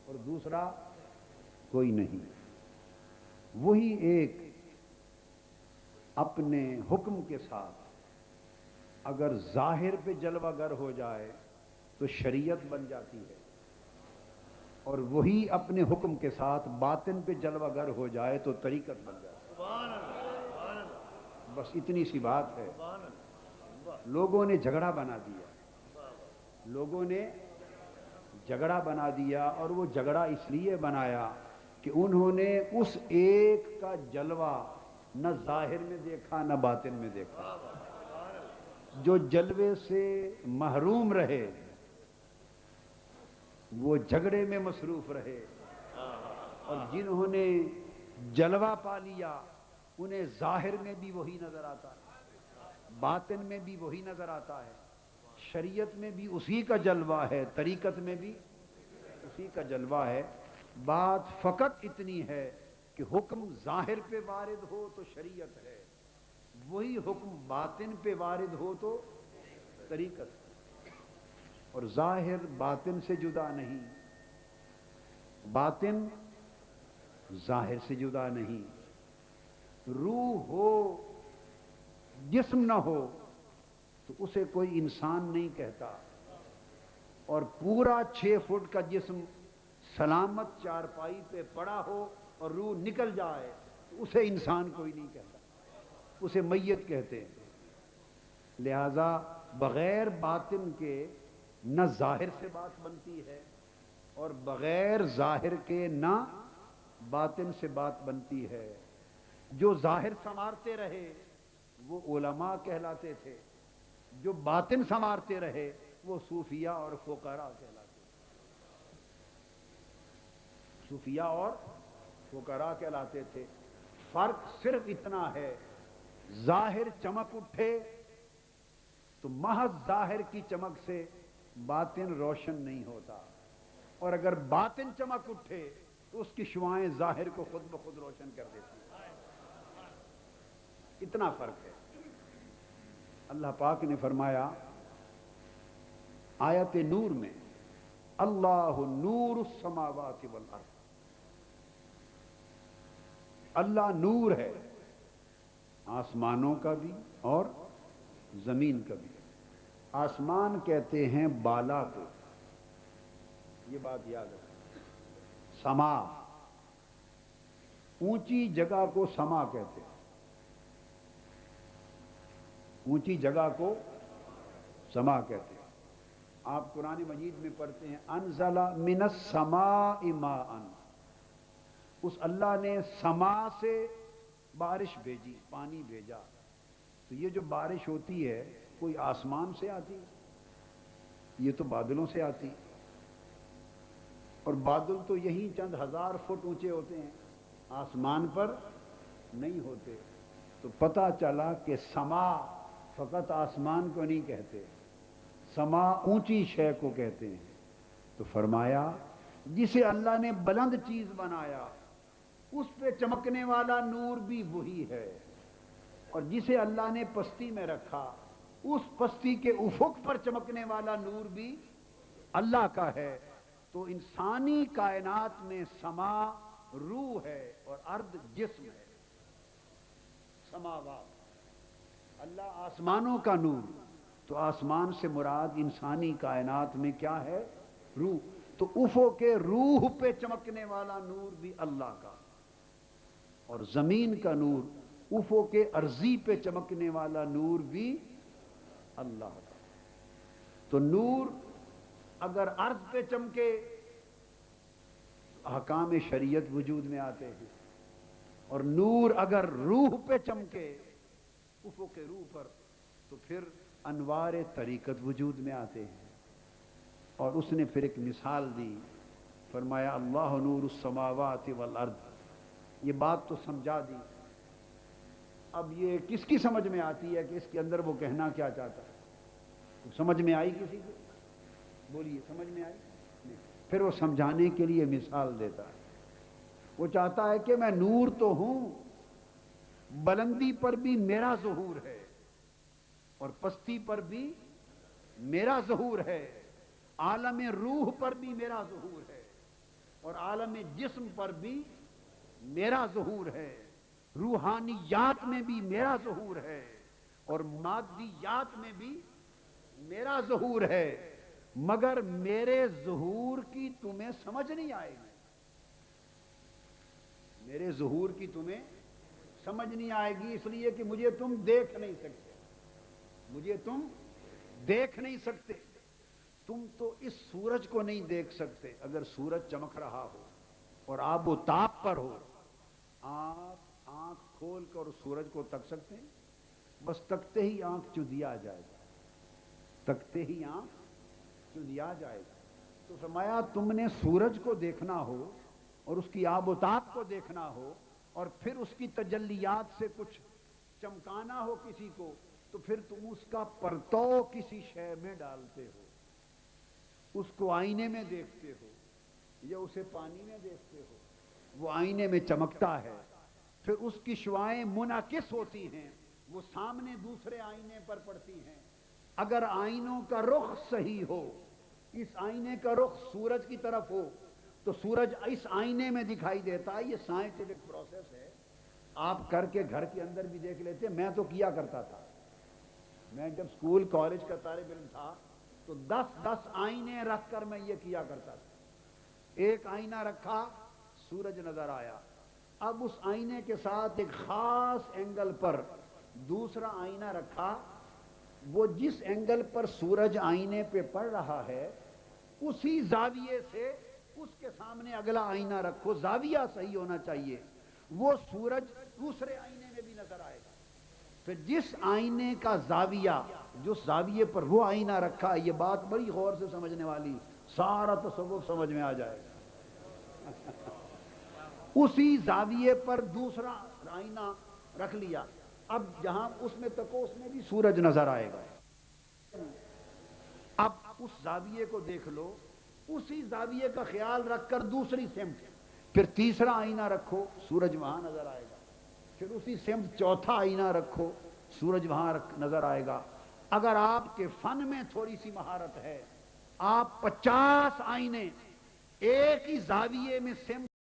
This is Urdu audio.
اور دوسرا کوئی نہیں. وہی ایک اپنے حکم کے ساتھ اگر ظاہر پہ جلوہ گر ہو جائے تو شریعت بن جاتی ہے، اور وہی اپنے حکم کے ساتھ باطن پہ جلوہ گر ہو جائے تو طریقت بن جاتی ہے. سبحان اللہ، سبحان اللہ، بس اتنی سی بات ہے. سبحان اللہ، واہ لوگوں نے جھگڑا بنا دیا، واہ واہ، لوگوں نے جھگڑا بنا دیا، اور وہ جھگڑا اس لیے بنایا کہ انہوں نے اس ایک کا جلوہ نہ ظاہر میں دیکھا نہ باطن میں دیکھا. جو جلوے سے محروم رہے وہ جھگڑے میں مصروف رہے، اور جنہوں نے جلوہ پا لیا انہیں ظاہر میں بھی وہی نظر آتا ہے، باطن میں بھی وہی نظر آتا ہے، شریعت میں بھی اسی کا جلوہ ہے، طریقت میں بھی اسی کا جلوہ ہے. بات فقط اتنی ہے کہ حکم ظاہر پہ وارد ہو تو شریعت ہے، وہی حکم باطن پہ وارد ہو تو طریقت ہے. اور ظاہر باطن سے جدا نہیں، باطن ظاہر سے جدا نہیں. روح ہو جسم نہ ہو تو اسے کوئی انسان نہیں کہتا، اور پورا 6 فٹ کا جسم سلامت چارپائی پہ پڑا ہو اور روح نکل جائے تو اسے انسان کوئی نہیں کہتا، اسے میت کہتے ہیں. لہذا بغیر باطن کے نہ ظاہر سے بات بنتی ہے، اور بغیر ظاہر کے نہ باطن سے بات بنتی ہے. جو ظاہر سنوارتے رہے وہ علماء کہلاتے تھے، جو باطن سنوارتے رہے وہ صوفیاء اور فقراء کہلاتے تھے. صوفیاء اور فقراء کہلاتے تھے. فرق صرف اتنا ہے، ظاہر چمک اٹھے تو محض ظاہر کی چمک سے باطن روشن نہیں ہوتا، اور اگر باطن چمک اٹھے تو اس کی شعاعیں ظاہر کو خود بخود روشن کر دیتی ہیں. اتنا فرق ہے. اللہ پاک نے فرمایا آیت نور میں، اللہ نور السماوات والارض، اللہ نور ہے آسمانوں کا بھی اور زمین کا بھی. آسمان کہتے ہیں بالا کو، یہ بات یاد رکھیں. سما، اونچی جگہ کو سما کہتے ہیں، اونچی جگہ کو سما کہتے ہیں. آپ قرآن مجید میں پڑھتے ہیں انزل من السماء ماء، اس اللہ نے سما سے بارش بھیجی، پانی بھیجا. تو یہ جو بارش ہوتی ہے کوئی آسمان سے آتی، یہ تو بادلوں سے آتی، اور بادل تو یہیں چند ہزار فٹ اونچے ہوتے ہیں، آسمان پر نہیں ہوتے. تو پتہ چلا کہ سما فقط آسمان کو نہیں کہتے، سما اونچی شے کو کہتے ہیں. تو فرمایا جسے اللہ نے بلند چیز بنایا اس پہ چمکنے والا نور بھی وہی ہے، اور جسے اللہ نے پستی میں رکھا اس پستی کے افق پر چمکنے والا نور بھی اللہ کا ہے. تو انسانی کائنات میں سما روح ہے اور ارض جسم ہے. سماوات، اللہ آسمانوں کا نور، تو آسمان سے مراد انسانی کائنات میں کیا ہے؟ روح. تو افق کے روح پہ چمکنے والا نور بھی اللہ کا، اور زمین کا نور افق کے ارضی پہ چمکنے والا نور بھی اللہ کا. تو نور اگر ارض پہ چمکے احکام شریعت وجود میں آتے ہیں، اور نور اگر روح پہ چمکے افق کے روح پر تو پھر انوار طریقت وجود میں آتے ہیں. اور اس نے پھر ایک مثال دی، فرمایا اللہ نور السماوات والارض. یہ بات تو سمجھا دی، اب یہ کس کی سمجھ میں آتی ہے کہ اس کے اندر وہ کہنا کیا چاہتا ہے؟ سمجھ میں آئی کسی کو؟ بولیے، سمجھ میں آئی؟ نہیں. پھر وہ سمجھانے کے لیے مثال دیتا ہے. وہ چاہتا ہے کہ میں نور تو ہوں، بلندی پر بھی میرا ظہور ہے اور پستی پر بھی میرا ظہور ہے، عالم روح پر بھی میرا ظہور ہے. اور عالم جسم پر بھی میرا ظہور ہے، روحانیات میں بھی میرا ظہور ہے، اور مادیات میں بھی میرا ظہور ہے، مگر میرے ظہور کی تمہیں سمجھ نہیں آئے گی، میرے ظہور کی تمہیں سمجھ نہیں آئے گی، اس لیے کہ مجھے تم دیکھ نہیں سکتے، مجھے تم دیکھ نہیں سکتے۔ تم تو اس سورج کو نہیں دیکھ سکتے، اگر سورج چمک رہا ہو اور آپ وہ تاپ پر ہو، آپ آنکھ کھول کر سورج کو تک سکتے ہیں؟ بس تکتے ہی آنکھ چودیا جائے گا، تکتے ہی آنکھ چودیا جائے گا۔ تو فرمایا تم نے سورج کو دیکھنا ہو اور اس کی آب و تاب کو دیکھنا ہو اور پھر اس کی تجلیات سے کچھ چمکانا ہو کسی کو، تو پھر تم اس کا پرتو کسی شے میں ڈالتے ہو، اس کو آئینے میں دیکھتے ہو یا اسے پانی میں دیکھتے ہو، وہ آئینے میں چمکتا ہے، پھر اس کی شعاعیں منعکس ہوتی ہیں، وہ سامنے دوسرے آئینے پر پڑتی ہیں۔ اگر آئینوں کا رخ صحیح ہو، اس آئینے کا رخ سورج کی طرف ہو تو سورج اس آئینے میں دکھائی دیتا ہے۔ یہ سائنٹیفک پروسیس ہے، آپ کر کے گھر کے اندر بھی دیکھ لیتے، میں تو کیا کرتا تھا، میں جب اسکول کالج کا طالب علم تھا تو 10 آئینے رکھ کر میں یہ کیا کرتا تھا۔ ایک آئینہ رکھا، سورج نظر آیا، اب اس آئینے کے ساتھ ایک خاص اینگل پر دوسرا آئینہ رکھا، وہ جس اینگل پر سورج آئینے پہ پڑ رہا ہے اسی زاویے سے اس کے سامنے اگلا آئینہ رکھو، زاویہ صحیح ہونا چاہیے، وہ سورج دوسرے آئینے میں بھی نظر آئے گا۔ پھر جس آئینے کا زاویہ، جس زاویے پر وہ آئینہ رکھا، یہ بات بڑی غور سے سمجھنے والی، سارا تصوف سمجھ میں آ جائے گا۔ اسی زاویے پر دوسرا آئینہ رکھ لیا، اب جہاں اس میں تکو اس میں بھی سورج نظر آئے گا۔ اب اس زاویے کو دیکھ لو، اسی زاویے کا خیال رکھ کر دوسری سمت پھر تیسرا آئینہ رکھو، سورج وہاں نظر آئے گا، پھر اسی سمت چوتھا آئینہ رکھو، سورج وہاں نظر آئے گا۔ اگر آپ کے فن میں تھوڑی سی مہارت ہے، آپ 50 آئینے ایک ہی زاویے میں سمت